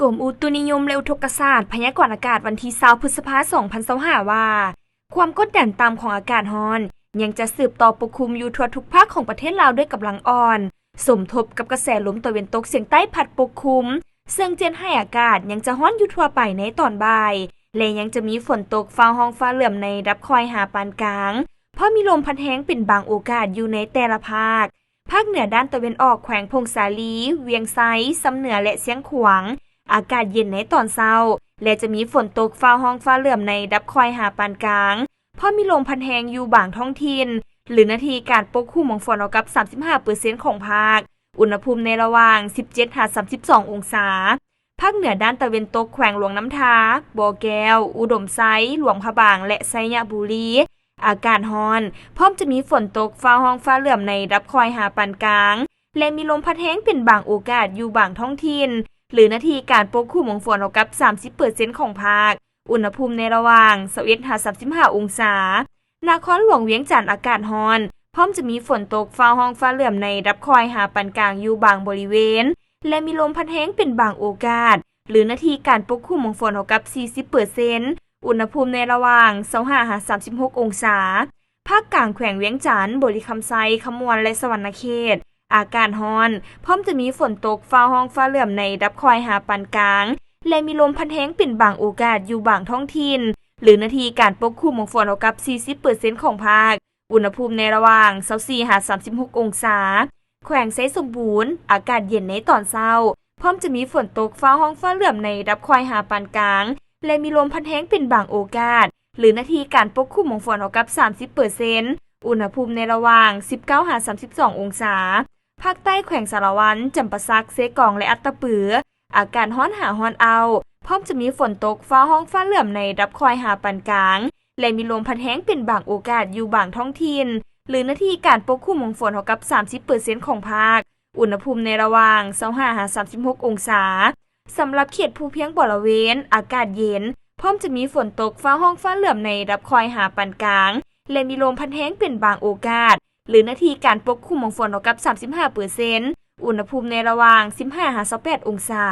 กรมอุตุนิยมและอุทกศาสตร์พยากรณ์อากาศวันที่20พฤษภาคม2025ว่าความกดดันต่ำของอากาศร้อนยังจะสืบต่อปกคลุมอยู่ทั่วทุกภาคของประเทศลาวด้วยกำลังอ่อนสมทบกับกระแสลมตะวันตกเฉียงใต้พัดปกคลุมซึ่งเจนให้อากาศยังจะร้อนอยู่ทั่วไปในตอนบ่ายและยังจะมีฝนตกฟ้าห้องฟ้าเหลื่อมในรับคอยหาปานกลางเพราะมีลมพัดแรงเป็นบางโอกาสอยู่ในแต่ละภาคเหนือด้านตะวันออกแขวงพงสาลีเวียงไซซ้ำเหนือและเสียงขวางอากาศเย็นในตอนเช้าและจะมีฝนตกฟ้าห้องฟ้าเหลื่อมในรับคอยหาปานกลางเพราะมีลมพัดแรงอยู่บางท้องถิ่นหรือนาทีการปกคลุมของฝนเอากับ 35% ของภาคอุณหภูมิในระหว่าง 17-32 องศาภาคเหนือด้านตะวันตกแขวงหลวงน้ำทาบ่อแก้วอุดมไซหลวงพระบางและไซยบุรีอากาศร้อนพร้อมจะมีฝนตกฟ้าห้องฟ้าเหลื่อมในรับคอยหาปานกลางและมีลมพัดแรงเป็นบางโอกาสอยู่บางท้องถิ่นหรือนาทีการปกคลุมของฝนเอากับ 30% ของภาคอุณหภูมิในระหว่าง 21-35 องศานครหลวงเวียงจันทน์อากาศร้อนพร้อมจะมีฝนตกฟ้าห้องฟ้าเหลื่อมในรับคอยหาปานกลางอยู่บางบริเวณและมีลมพัดแรงเป็นบางโอกาสหรือนาทีการปกคลุมของฝนเอากับ 40% อุณหภูมิในระหว่าง 25-36 องศาภาคกลางแขวงเวียงจันทน์บริคำไซขมวนและสวรรณเขตอากาศร้อนพร้อมจะมีฝนตกฟ้าห้องฟ้าเหลื่อมในรับคอยหาปานกลางและมีลมพัดแรงเป็นบางโอกาสอยู่บางท้องถิ่นหรือนาทีการปกคลุมของฝนเอากับ 40% ของภาคอุณหภูมิในระหว่าง 24-36 องศาแขวงไซสมบูรณ์อากาศเย็นในตอนเช้าพร้อมจะมีฝนตกฟ้าห้องฟ้าเหลื่อมในรับคอยหาปานกลางและมีลมพัดแรงเป็นบางโอกาสหรือนาทีการปกคลุมของฝนเอากับ 30% อุณหภูมิในระหว่าง 19-32 องศาภาคใต้แขวงสารวันจำปาสักเซกองและอัตตปืออากาศร้อนหาร้อนเอาพร้อมจะมีฝนตกฟ้าห้องฟ้าเหลื่อมในรับคอยหาปานกลางและมีลมพัดแรงเป็นบางโอกาสอยู่บางท้องถิ่นหรือนาทีการปกคลุมของฝนเอากับ 30% ของภาคอุณหภูมิในระหว่าง 25-36 องศาสำหรับเขตภูเพียงบริเวณอากาศเย็นพร้อมจะมีฝนตกฟ้าห้องฟ้าเหลื่อมในรับคอยหาปานกลางและมีลมพัดแรงเป็นบางโอกาสหรือนาทีการปกคลุมของฝนเอากับ 35% อุณหภูมิในระหว่าง 15-28 องศา